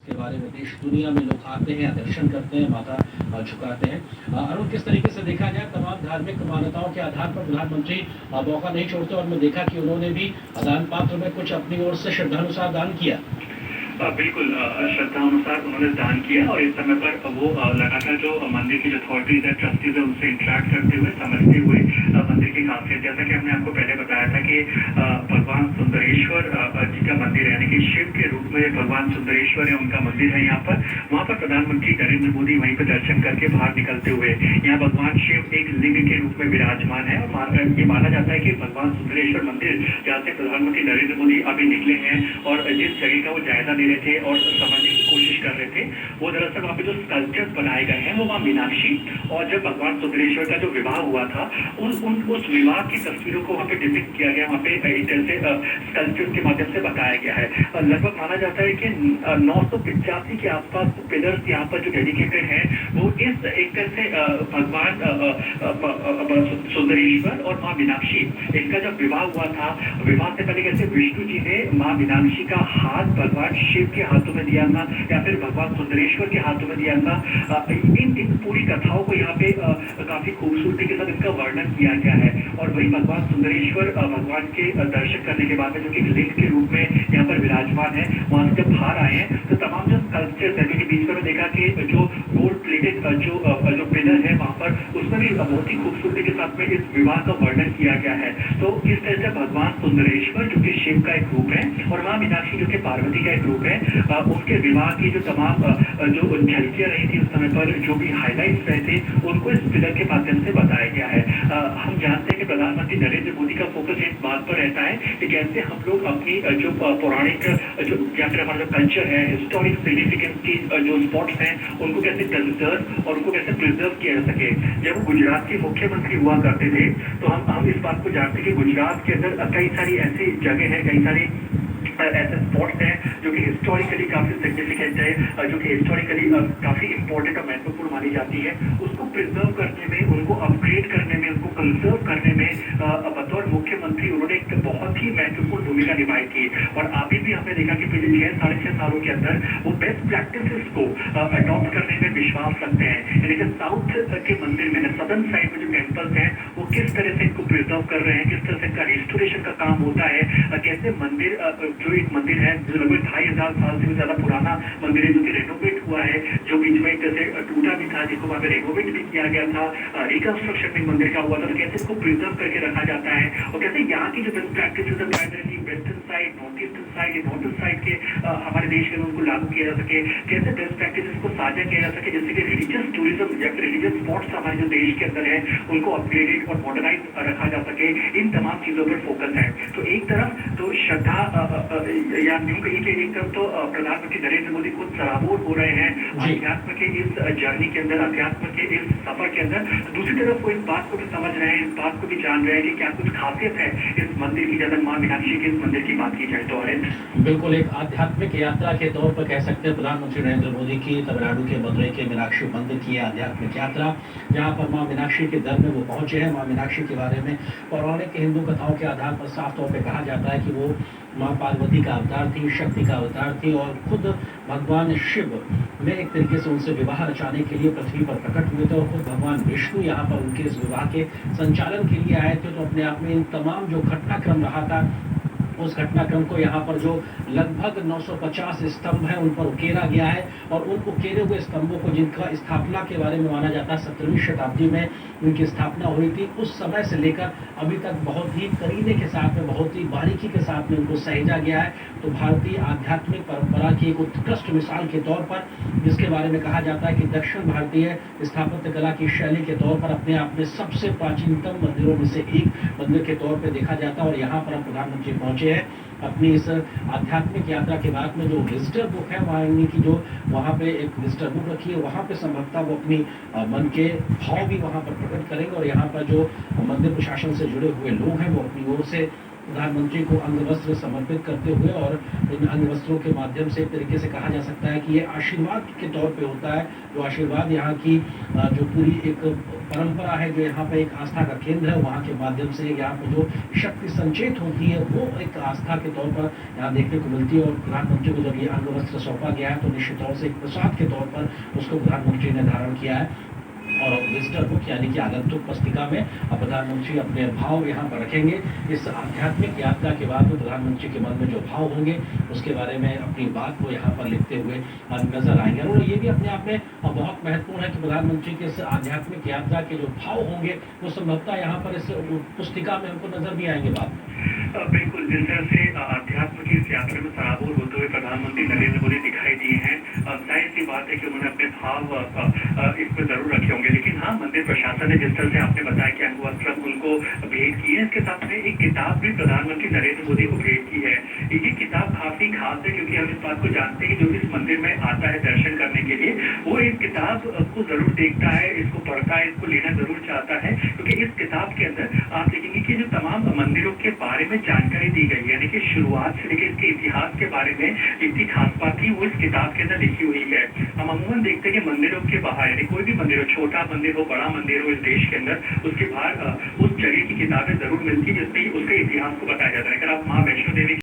के बारे में देश दुनिया में लोग आते हैं, दर्शन करते हैं, माथा झुकाते हैं। अरुण, किस तरीके से देखा जाए तमाम धार्मिक मान्यताओं के आधार पर प्रधानमंत्री मौका नहीं छोड़ते और मैं देखा कि उन्होंने भी दान पात्र में कुछ अपनी ओर से श्रद्धानुसार दान किया। बिल्कुल श्रद्धा अनुसार उन्होंने दान किया और इस समय पर वो लगातार जो मंदिर की जो अथॉरिटीज है, ट्रस्टीज है, उनसे इंटरेक्ट करते हुए, समझते हुए मंदिर की खासियत, जैसा कि हमने आपको पहले बताया था कि भगवान सुंदरेश्वर जी का मंदिर है, यानी कि शिव के रूप में भगवान सुंदरेश्वर है, उनका मंदिर है यहाँ पर। वहाँ पर प्रधानमंत्री नरेंद्र मोदी वहीं पर दर्शन करके बाहर निकलते हुए, यहाँ भगवान शिव एक लिंग के रूप में विराजमान है और ये माना जाता है कि भगवान सुंदरेश्वर मंदिर जहाँ से प्रधानमंत्री नरेंद्र मोदी अभी निकले हैं और जिस जगह का वो जायजा ले रहे थे और समझने की कोशिश कर रहे थे, वो दरअसल वहाँ पे जो स्कल्पचर्स बनाए गए हैं वो माँ मीनाक्षी और जब भगवान सुंदरेश्वर का जो विवाह हुआ था उस विवाह की तस्वीरों को वहाँ पे डिपिक्ट किया गया, वहाँ पे एक तरह से स्कल्पचर्स के माध्यम से बताया गया है। लगभग माना जाता है कि 985 के आसपास पिलर्स यहाँ पर जो डेडिकेटेड हैं वो इस एक तरह से भगवान सुंदरेश्वर और माँ मीनाक्षी, इनका जब विवाह हुआ था, विवाह से पहले कैसे विष्णु जी ने माँ मीनाक्षी का हाथ भगवान शिव के हाथों में दिया था या फिर भगवान सुंदरेश्वर के हाथों में दिया था। इन पूरी कथाओं को यहाँ पे काफी खूबसूरती के साथ इसका वर्णन किया गया है और वही भगवान सुंदरेश्वर भगवान के दर्शन करने के बाद में जो कि लिंग के रूप में यहाँ पर विराजमान है, वहां से जब बाहर आए हैं तो तमाम जो स्कल्पचर्स है, क्योंकि बीच में देखा कि जो गोल्ड प्लेटेड जो पिलर है वहां पर, उसमें भी बहुत ही खूबसूरती के साथ में इस विवाह का वर्णन किया गया है। तो इस तरह से भगवान सुंदरेश्वर जो कि शिव का एक रूप है और माँ मीनाक्षी जो कि पार्वती का एक रूप है, उनके विवाह की जो तमाम जो झलकियां रही थी उस समय पर, जो भी हाईलाइट्स रहे थे, उनको इस पिलर के माध्यम से बताया गया है। हम जानते हैं कि प्रधानमंत्री नरेंद्र मोदी का फोकस इस बात पर रहता है कि कैसे हम लोग अपनी जो पौराणिक जो या फिर हमारा जो कल्चर है, हिस्टोरिक सिग्निफिकेंस की जो स्पॉट्स हैं, उनको कैसे कंजर्व और उनको कैसे प्रिजर्व किया जा सके। जब वो गुजरात के मुख्यमंत्री हुआ करते थे तो हम इस बात को जानते हैं कि गुजरात के अंदर कई सारी ऐसी जगह है, कई सारी ऐसे स्पॉट्स हैं जो कि हिस्टोरिकली काफी सिग्निफिकेंट है, जो कि हिस्टोरिकली काफी इंपॉर्टेंट और महत्वपूर्ण मानी जाती है। उसको प्रिजर्व करने में, उनको अपग्रेड करने में, उनको कंजर्व करने में बतौर मुख्यमंत्री उन्होंने एक बहुत ही महत्वपूर्ण भूमिका निभाई थी और अभी भी हमने देखा कि पिछले 6-6.5 सालों के अंदर वो बेस्ट प्रैक्टिसेस को अडॉप्ट करने में विश्वास रखते हैं। यानी कि साउथ के मंदिर में, सदर्न साइड में जो टेम्पल्स हैं, वो किस तरह से इनको प्रिजर्व कर रहे हैं, किस तरह से इनका रिस्टोरेशन का काम होता है, कैसे मंदिर जो एक मंदिर है जो लगभग 2500 साल से भी ज्यादा पुराना मंदिर है, जो कि रेनोवेट हुआ है, जो बीच में एक तरह से टूटा भी था, जिसको वहां पे रेनोवेट भी किया गया था, रिकंस्ट्रक्शन भी मंदिर का हुआ था, तो कैसे इसको प्रिजर्व करके रखा जाता है और कैसे यहाँ की जो बेस्ट प्रैक्टिसेस है primarily western side, north eastern side या नॉर्थन साइड के हमारे देश में उनको लागू किया जा सके, कैसे बेस्ट प्रैक्टिसेस को साझा किया जा सके, जिससे कि रिलीजियस टूरिज्म या फिर रिलीजियस स्पॉट्स हमारे जो देश के अंदर है उनको अपग्रेडेड और मॉडर्नाइज रखा जा सके। इन तमाम चीजों पर फोकस है। तो एक तरफ तो श्रद्धा या यूं कहिए कि एक तरफ तो प्रधानमंत्री नरेंद्र मोदी खुद सराबोर हो रहे हैं अध्यात्म के इस जर्नी के अंदर, अध्यात्म के इस सफर के अंदर। दूसरी तरफ वो इस बात को भी समझ रहे हैं, इस बात को भी जान रहे हैं कि क्या कुछ खासियत है इस मंदिर की, जब माँ मीनाक्षी के इस मंदिर की बात की जाए तो। बिल्कुल एक आध्यात्मिक यात्रा के तौर पर कह सकते हैं प्रधानमंत्री नरेंद्र मोदी की तमिलनाडु के मदुरई के मीनाक्षी मंदिर की आध्यात्मिक यात्रा, जहाँ पर माँ मीनाक्षी के दर में वो पहुंचे हैं। माँ मीनाक्षी के बारे में पौराणिक हिंदू कथाओं के आधार पर साफ तौर पर कहा जाता है कि वो माँ पार्वती का अवतार थी, शक्ति का अवतार थी और खुद भगवान शिव में एक तरीके से उनसे विवाह रचाने के लिए पृथ्वी पर प्रकट हुए थे और खुद भगवान विष्णु यहाँ पर उनके इस विवाह के संचालन के लिए आए थे। तो अपने आप में इन तमाम जो घटनाक्रम रहा था, उस घटनाक्रम को यहाँ पर जो लगभग 950 स्तंभ हैं उन पर उकेरा गया है और उन उकेरे हुए स्तंभों को, जिनका स्थापना के बारे में माना जाता है 17वीं शताब्दी में उनकी स्थापना हुई थी, उस समय से लेकर अभी तक बहुत ही करीने के साथ में, बहुत ही बारीकी के साथ में उनको सहेजा गया है। तो भारतीय आध्यात्मिक परंपरा की एक उत्कृष्ट मिसाल के तौर पर, जिसके बारे में कहा जाता है कि दक्षिण भारतीय स्थापत्य कला की शैली के तौर पर अपने आप में सबसे प्राचीनतम मंदिरों में से एक मंदिर के तौर पर देखा जाता है। और यहाँ पर प्रधानमंत्री पहुंचे है अपनी इस आध्यात्मिक यात्रा के बाद में। जो विजिटर बुक है वहाँ की, जो वहाँ पे एक विजिटर बुक रखी है, वहाँ पे संभवतः वो अपनी मन के भाव भी वहाँ पर प्रकट करेंगे और यहाँ पर जो मंदिर प्रशासन से जुड़े हुए लोग हैं वो अपनी ओर से प्रधानमंत्री को अंगवस्त्र समर्पित करते हुए, और इन अंगवस्त्रों के माध्यम से एक तरीके से कहा जा सकता है कि ये आशीर्वाद के तौर पे होता है। जो आशीर्वाद यहाँ की जो पूरी एक परंपरा है, जो यहाँ पे एक आस्था का केंद्र है, वहाँ के माध्यम से यहाँ पे जो शक्ति संचेत होती है, वो एक आस्था के तौर पर यहाँ देखने को मिलती है। और प्रधानमंत्री को जब ये अंगवस्त्र सौंपा गया है, तो निश्चित तौर से एक प्रसाद के तौर पर उसको प्रधानमंत्री ने धारण किया है। और विजिटर बुक यानी कि आगंतुक पुस्तिका में अब प्रधानमंत्री अपने भाव यहाँ पर रखेंगे। इस आध्यात्मिक यात्रा के बाद में प्रधानमंत्री के मन में जो भाव होंगे, उसके बारे में अपनी बात को यहाँ पर लिखते हुए नजर आएंगे। और ये भी अपने आप में बहुत महत्वपूर्ण है कि प्रधानमंत्री के इस आध्यात्मिक यात्रा के जो भाव होंगे, वो संभवतः यहाँ पर इस पुस्तिका में हमको नजर भी आएंगे बाद में। बिल्कुल, जिस तरह से अध्यात्म की इस यात्रा में सराबोर होते हुए प्रधानमंत्री नरेंद्र मोदी दिखाई दिए हैं, जाहिर सी बात है कि उन्होंने अपने भाव इस पर जरूर रखे होंगे। लेकिन हाँ, मंदिर प्रशासन ने जिस तरह से आपने बताया कि अंगवस्त्र उनको भेंट की है, इसके साथ में एक किताब भी प्रधानमंत्री नरेंद्र मोदी को भेंट की है। ये किताब काफी खास है, क्योंकि हम इस बात को जानते हैं कि जो इस मंदिर में आता है दर्शन करने के लिए, वो इस किताब को जरूर देखता है, इसको पढ़ता है, इसको लेना जरूर चाहता है। क्योंकि इस किताब के अंदर आप देखेंगे कि जो तमाम मंदिरों के बारे में जानकारी दी गई है, यानी कि शुरुआत से लेकर इसके इतिहास के बारे में इतनी खास बात थी, वो इस किताब के अंदर लिखी हुई है। हम अमूमन देखते हैं कि मंदिरों के बाहर, यानी कोई भी मंदिर हो, छोटा मंदिर हो, बड़ा मंदिर हो इस देश के अंदर, उसके बाहर उस जगह की किताबें जरूर मिलती है जिसमें उसके इतिहास को बताया जाता है। अगर आप माँ वैष्णो देवी